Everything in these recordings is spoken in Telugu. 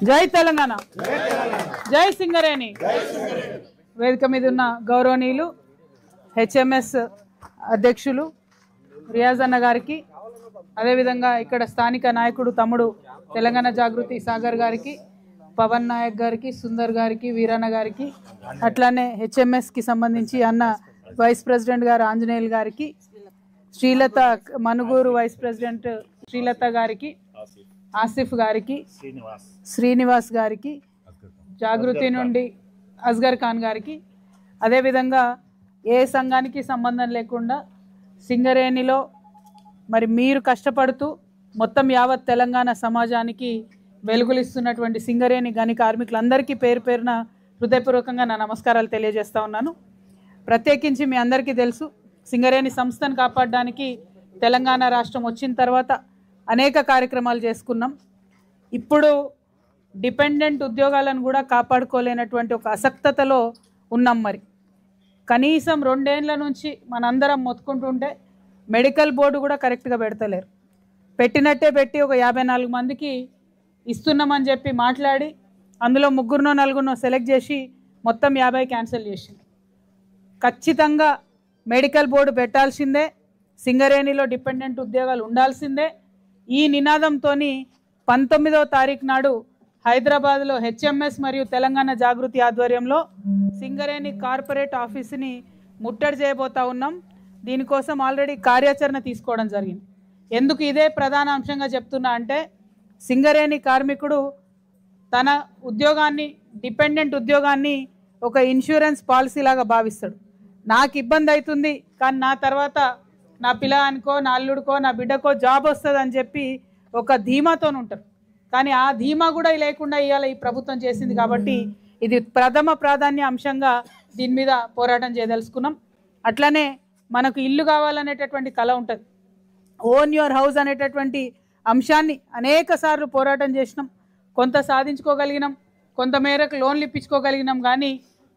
జై తెలంగాణ, జై సింగరేణి. వేదిక మీద ఉన్న గౌరవనీయులు హెచ్ఎంఎస్ అధ్యక్షులు రియాజ్ అన్న గారికి, అదేవిధంగా ఇక్కడ స్థానిక నాయకుడు తమ్ముడు తెలంగాణ జాగృతి సాగర్ గారికి, పవన్ నాయక్ గారికి, సుందర్ గారికి, వీరన్న గారికి, అట్లానే హెచ్ఎంఎస్కి సంబంధించి అన్న వైస్ ప్రెసిడెంట్ గారు ఆంజనేయులు గారికి, శ్రీలత మనుగూరు వైస్ ప్రెసిడెంట్ శ్రీలత గారికి, ఆసిఫ్ గారికి, శ్రీనివాస్ గారికి, జాగృతి నుండి అస్గర్ ఖాన్ గారికి, అదేవిధంగా ఏ సంఘానికి సంబంధం లేకుండా సింగరేణిలో మరి మీరు కష్టపడుతూ మొత్తం యావత్ తెలంగాణ సమాజానికి వెలుగులిస్తున్నటువంటి సింగరేణి గని కార్మికులందరికీ పేరు పేరున హృదయపూర్వకంగా నా నమస్కారాలు తెలియజేస్తా ఉన్నాను. ప్రత్యేకించి మీ అందరికీ తెలుసు, సింగరేణి సంస్థను కాపాడడానికి తెలంగాణ రాష్ట్రం వచ్చిన తర్వాత అనేక కార్యక్రమాలు చేసుకున్నాం. ఇప్పుడు డిపెండెంట్ ఉద్యోగాలను కూడా కాపాడుకోలేనటువంటి ఒక అసక్తతలో ఉన్నాం. మరి కనీసం 2 ఏళ్ల నుంచి మనందరం మొత్తుకుంటుంటే మెడికల్ బోర్డు కూడా కరెక్ట్గా పెడతలేరు. పెట్టినట్టే పెట్టి ఒక 54 మందికి ఇస్తున్నామని చెప్పి మాట్లాడి అందులో 3-4 సెలెక్ట్ చేసి మొత్తం 50 క్యాన్సిల్ చేసింది. ఖచ్చితంగా మెడికల్ బోర్డు పెట్టాల్సిందే, సింగరేణిలో డిపెండెంట్ ఉద్యోగాలు ఉండాల్సిందే. ఈ నినాదంతో 19వ తారీఖు నాడు హైదరాబాద్లో హెచ్ఎంఎస్ మరియు తెలంగాణ జాగృతి ఆధ్వర్యంలో సింగరేణి కార్పొరేట్ ఆఫీసుని ముట్టడి చేయబోతా ఉన్నాం. దీనికోసం ఆల్రెడీ కార్యాచరణ తీసుకోవడం జరిగింది. ఎందుకు ఇదే ప్రధాన అంశంగా చెప్తున్నా అంటే, సింగరేణి కార్మికుడు తన ఉద్యోగాన్ని, డిపెండెంట్ ఉద్యోగాన్ని ఒక ఇన్సూరెన్స్ పాలసీ లాగా భావిస్తాడు. నాకు ఇబ్బంది అవుతుంది కానీ నా తర్వాత నా పిల్లగానికో, నా అల్లుడికో, నా బిడ్డకో జాబ్ వస్తుంది అని చెప్పి ఒక ధీమాతో ఉంటారు. కానీ ఆ ధీమా కూడా లేకుండా ఇవాళ ఈ ప్రభుత్వం చేసింది. కాబట్టి ఇది ప్రథమ ప్రాధాన్య అంశంగా దీని మీద పోరాటం చేయదలుచుకున్నాం. అట్లనే మనకు ఇల్లు కావాలనేటటువంటి కళ ఉంటుంది. ఓన్ యువర్ హౌస్ అనేటటువంటి అంశాన్ని అనేక సార్లు పోరాటం చేసినాం. కొంత సాధించుకోగలిగినాం, కొంత మేరకు లోన్లు ఇప్పించుకోగలిగినాం. కానీ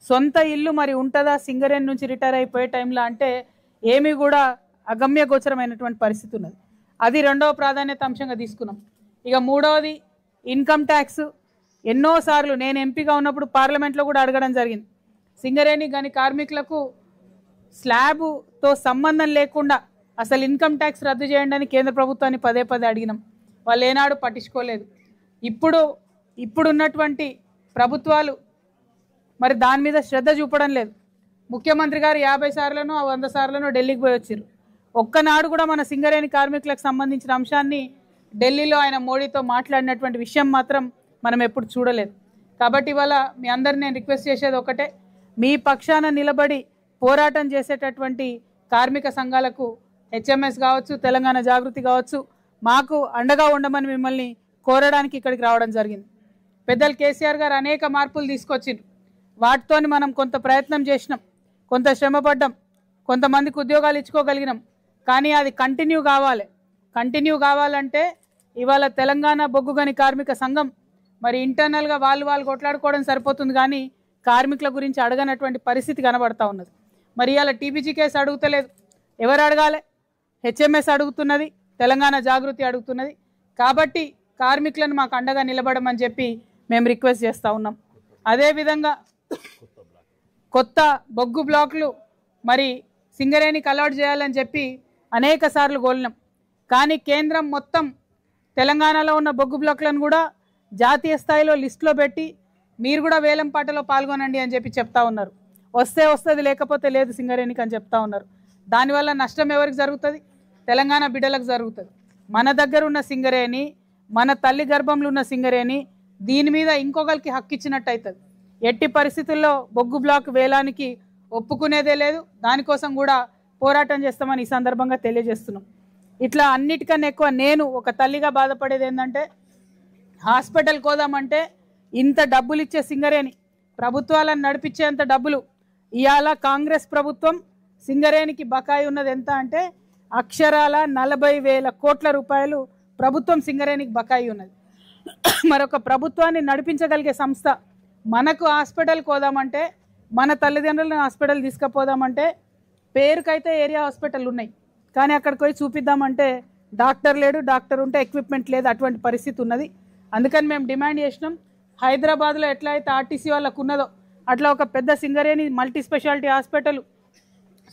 సొంత ఇల్లు మరి ఉంటుందా సింగరేణి నుంచి రిటైర్ అయిపోయే టైంలో అంటే ఏమీ కూడా అగమ్య గోచరమైనటువంటి పరిస్థితి ఉన్నది. అది 2వ ప్రాధాన్యత అంశంగా తీసుకున్నాం. ఇక 3వది ఇన్కమ్ ట్యాక్స్. ఎన్నోసార్లు నేను ఎంపీగా ఉన్నప్పుడు పార్లమెంట్లో కూడా అడగడం జరిగింది. సింగరేణి గని కార్మికులకు స్లాబ్తో సంబంధం లేకుండా అసలు ఇన్కమ్ ట్యాక్స్ రద్దు చేయండి అని కేంద్ర ప్రభుత్వాన్ని పదే అడిగినాం. వాళ్ళు ఏనాడు పట్టించుకోలేదు. ఇప్పుడున్నటువంటి ప్రభుత్వాలు మరి దాని మీద శ్రద్ధ చూపడం లేదు. ముఖ్యమంత్రి గారు 50 సార్లను 100 సార్లను ఢిల్లీకి పోయి వచ్చారు. ఒక్కనాడు కూడా మన సింగరేణి కార్మికులకు సంబంధించిన అంశాన్ని ఢిల్లీలో ఆయన మోడీతో మాట్లాడినటువంటి విషయం మాత్రం మనం ఎప్పుడు చూడలేదు. కాబట్టి ఇవాళ మీ అందరిని నేను రిక్వెస్ట్ చేసేది ఒకటే, మీ పక్షాన నిలబడి పోరాటం చేసేటటువంటి కార్మిక సంఘాలకు హెచ్ఎంఎస్ కావచ్చు, తెలంగాణ జాగృతి కావచ్చు, మాకు అండగా ఉండమని మిమ్మల్ని కోరడానికి ఇక్కడికి రావడం జరిగింది. పెద్దలు కేసీఆర్ గారు అనేక మార్పులు తీసుకొచ్చిండ్రు. వాటితో మనం కొంత ప్రయత్నం చేసినాం, కొంత శ్రమపడ్డాం, కొంతమందికి ఉద్యోగాలు ఇచ్చుకోగలిగినాం. కానీ అది కంటిన్యూ కావాలంటే ఇవాళ తెలంగాణ బొగ్గు గని కార్మిక సంఘం మరి ఇంటర్నల్గా వాళ్ళు కొట్లాడుకోవడం సరిపోతుంది. కానీ కార్మికుల గురించి అడగనటువంటి పరిస్థితి కనబడతా ఉన్నది. మరి ఇవాళ టీబీజీ కేసు అడుగుతలేదు, ఎవరు అడగాలి? హెచ్ఎంఎస్ అడుగుతున్నది, తెలంగాణ జాగృతి అడుగుతున్నది. కాబట్టి కార్మికులను మాకు అండగా నిలబడమని చెప్పి మేము రిక్వెస్ట్ చేస్తూ ఉన్నాం. అదేవిధంగా కొత్త బొగ్గు బ్లాకులు మరి సింగరేణికి అలాట్ చేయాలని చెప్పి అనేక సార్లు కోరినాం. కానీ కేంద్రం మొత్తం తెలంగాణలో ఉన్న బొగ్గు బ్లాకులను కూడా జాతీయ స్థాయిలో లిస్టులో పెట్టి మీరు కూడా వేలం పాటలో పాల్గొనండి అని చెప్పి చెప్తా ఉన్నారు. వస్తే వస్తుంది, లేకపోతే లేదు సింగరేణికి అని చెప్తా ఉన్నారు. దానివల్ల నష్టం ఎవరికి జరుగుతుంది? తెలంగాణ బిడ్డలకు జరుగుతుంది. మన దగ్గర ఉన్న సింగరేణి, మన తల్లి గర్భంలో ఉన్న సింగరేణి, దీని మీద ఇంకొకరికి హక్కు ఇచ్చినట్టు అవుతుంది. ఎట్టి పరిస్థితుల్లో బొగ్గు బ్లాక్ వేలానికి ఒప్పుకునేదే లేదు. దానికోసం కూడా పోరాటం చేస్తామని ఈ సందర్భంగా తెలియజేస్తున్నాం. ఇట్లా అన్నిటికన్నా ఎక్కువ నేను ఒక తల్లిగా బాధపడేది ఏంటంటే, హాస్పిటల్కి పోదామంటే ఇంత డబ్బులు ఇచ్చే సింగరేణి, ప్రభుత్వాలను నడిపించేంత డబ్బులు ఇవాళ కాంగ్రెస్ ప్రభుత్వం సింగరేణికి బకాయి ఉన్నది ఎంత అంటే అక్షరాల 40,000 కోట్ల రూపాయలు ప్రభుత్వం సింగరేణికి బకాయి ఉన్నది. మరొక ప్రభుత్వాన్ని నడిపించగలిగే సంస్థ మనకు హాస్పిటల్కి పోదామంటే, మన తల్లిదండ్రులను హాస్పిటల్ తీసుకుపోదామంటే పేరుకైతే ఏరియా హాస్పిటల్ ఉన్నాయి, కానీ అక్కడికి పోయి చూపిద్దామంటే డాక్టర్ లేడు, డాక్టర్ ఉంటే ఎక్విప్మెంట్ లేదు, అటువంటి పరిస్థితి ఉన్నది. అందుకని మేము డిమాండ్ చేసినాం, హైదరాబాద్లో ఎట్లా అయితే ఆర్టీసీ వాళ్ళకు ఉన్నదో అట్లా ఒక పెద్ద Singareni multi speciality hospital,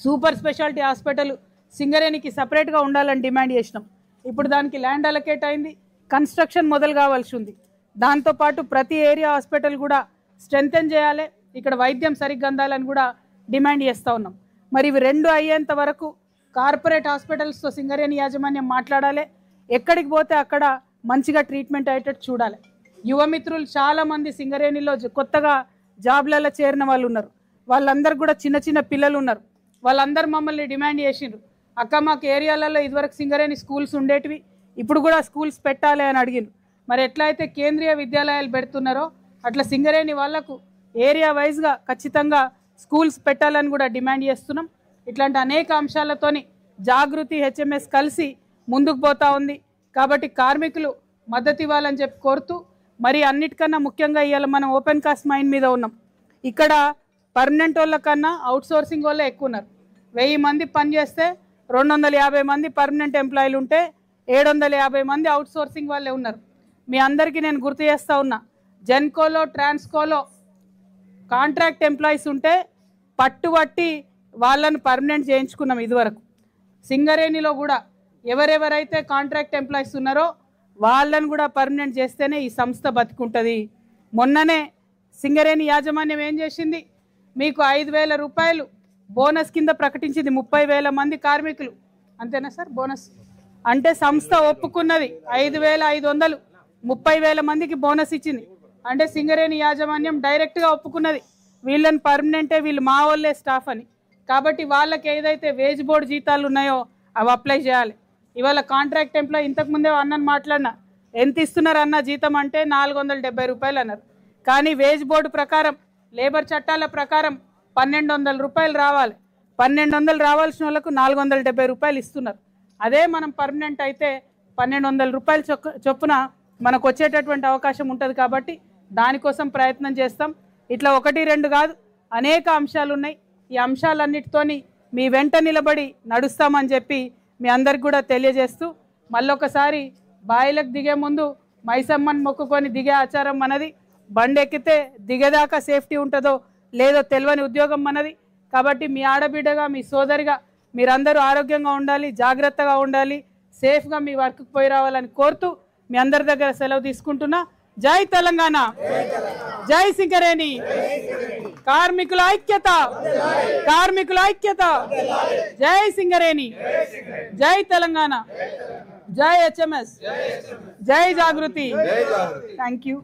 super speciality hospital సింగరేణికి సపరేట్గా ఉండాలని డిమాండ్ చేసినాం. ఇప్పుడు దానికి ల్యాండ్ అలొకేట్ అయింది, కన్స్ట్రక్షన్ మొదలు కావాల్సి ఉంది. దాంతోపాటు ప్రతి ఏరియా హాస్పిటల్ కూడా స్ట్రెంథెన్ చేయాలి, ఇక్కడ వైద్యం సరిగ్గా అందాలని కూడా డిమాండ్ చేస్తూ ఉన్నాం. మరి ఇవి రెండు అయ్యేంత వరకు కార్పొరేట్ హాస్పిటల్స్తో సింగరేణి యాజమాన్యం మాట్లాడాలి, ఎక్కడికి పోతే అక్కడ మంచిగా ట్రీట్మెంట్ అయ్యేటట్టు చూడాలి. యువమిత్రులు చాలామంది సింగరేణిలో కొత్తగా జాబ్లలో చేరిన వాళ్ళు ఉన్నారు, వాళ్ళందరూ కూడా చిన్న చిన్న పిల్లలు ఉన్నారు. వాళ్ళందరూ మమ్మల్ని డిమాండ్ చేసిండ్రు, అక్క మాకు ఏరియాలలో ఇదివరకు సింగరేణి స్కూల్స్ ఉండేటివి, ఇప్పుడు కూడా స్కూల్స్ పెట్టాలి అని అడిగిండ్రు. మరి ఎట్లా అయితే కేంద్రీయ విద్యాలయాలు పెడుతున్నారో అట్లా సింగరేణి వాళ్లకు ఏరియా వైజ్గా ఖచ్చితంగా స్కూల్స్ పెట్టాలని కూడా డిమాండ్ చేస్తున్నాం. ఇట్లాంటి అనేక అంశాలతోని జాగృతి హెచ్ఎంఎస్ కలిసి ముందుకు పోతా ఉంది. కాబట్టి కార్మికులు మద్దతు ఇవ్వాలని చెప్పి కోరుతూ, మరి అన్నిటికన్నా ముఖ్యంగా ఇవాళ మనం ఓపెన్ కాస్ట్ మైండ్ మీద ఉన్నాం. ఇక్కడ పర్మనెంట్ వాళ్ళ కన్నా అవుట్ సోర్సింగ్ వాళ్ళే ఎక్కువ ఉన్నారు. 1000 మంది పనిచేస్తే 250 మంది పర్మనెంట్ ఎంప్లాయీలు ఉంటే 750 మంది అవుట్ సోర్సింగ్ వాళ్ళే ఉన్నారు. మీ అందరికీ నేను గుర్తు చేస్తూ ఉన్నా, జెన్కోలో ట్రాన్స్కోలో కాంట్రాక్ట్ ఎంప్లాయీస్ ఉంటే పట్టుబట్టి వాళ్ళను పర్మనెంట్ చేయించుకున్నాం. ఇదివరకు సింగరేణిలో కూడా ఎవరెవరైతే కాంట్రాక్ట్ ఎంప్లాయీస్ ఉన్నారో వాళ్ళను కూడా పర్మనెంట్ చేస్తేనే ఈ సంస్థ బతుకుంటుంది. మొన్ననే సింగరేణి యాజమాన్యం ఏం చేసింది, మీకు 5,000 రూపాయలు బోనస్ కింద ప్రకటించింది. 30,000 మంది కార్మికులు, అంతేనా సార్? బోనస్ అంటే సంస్థ ఒప్పుకున్నది 5,500, 30,000 మందికి బోనస్ ఇచ్చింది. అంటే సింగరేణి యాజమాన్యం డైరెక్ట్గా ఒప్పుకున్నది వీళ్ళని పర్మనెంటే, వీళ్ళు మా వాళ్ళే స్టాఫ్ అని. కాబట్టి వాళ్ళకి ఏదైతే వేజ్ బోర్డు జీతాలు ఉన్నాయో అవి అప్లై చేయాలి. ఇవాళ కాంట్రాక్ట్ ఎంప్లాయీ ఇంతకుముందే అన్నని మాట్లాడినా, ఎంత ఇస్తున్నారు అన్న జీతం అంటే 470 రూపాయలు అన్నారు. కానీ వేజ్ బోర్డు ప్రకారం, లేబర్ చట్టాల ప్రకారం 1,200 రూపాయలు రావాలి. 1,200 రావాల్సిన వాళ్ళకు 470 రూపాయలు ఇస్తున్నారు. అదే మనం పర్మనెంట్ అయితే 1,200 రూపాయలు చొప్పున మనకు వచ్చేటటువంటి అవకాశం ఉంటుంది. కాబట్టి దానికోసం ప్రయత్నం చేస్తాం. ఇట్లా 1, 2 కాదు, అనేక అంశాలు ఉన్నాయి. ఈ అంశాలన్నిటితోని మీ వెంట నిలబడి నడుస్తామని చెప్పి మీ అందరికి కూడా తెలియజేస్తూ, మళ్ళొకసారి బాయిలకు దిగే ముందు మైసమ్మని మొక్కుకొని దిగే ఆచారం మనది. బండి ఎక్కితే దిగేదాకా సేఫ్టీ ఉంటుందో లేదో తెలియని ఉద్యోగం మనది. కాబట్టి మీ ఆడబిడ్డగా, మీ సోదరిగా మీరందరూ ఆరోగ్యంగా ఉండాలి, జాగ్రత్తగా ఉండాలి, సేఫ్గా మీ వర్క్కి పోయి రావాలని కోరుతూ మీ అందరి దగ్గర సెలవు తీసుకుంటున్నా. జై తెలంగాణ, జై సింగరేణి, కార్మికుల ఐక్యత, కార్మికుల ఐక్యత, జై సింగరేణి, జై తెలంగాణ, జై హెచ్ఎంఎస్, జై జాగృతి. Thank you.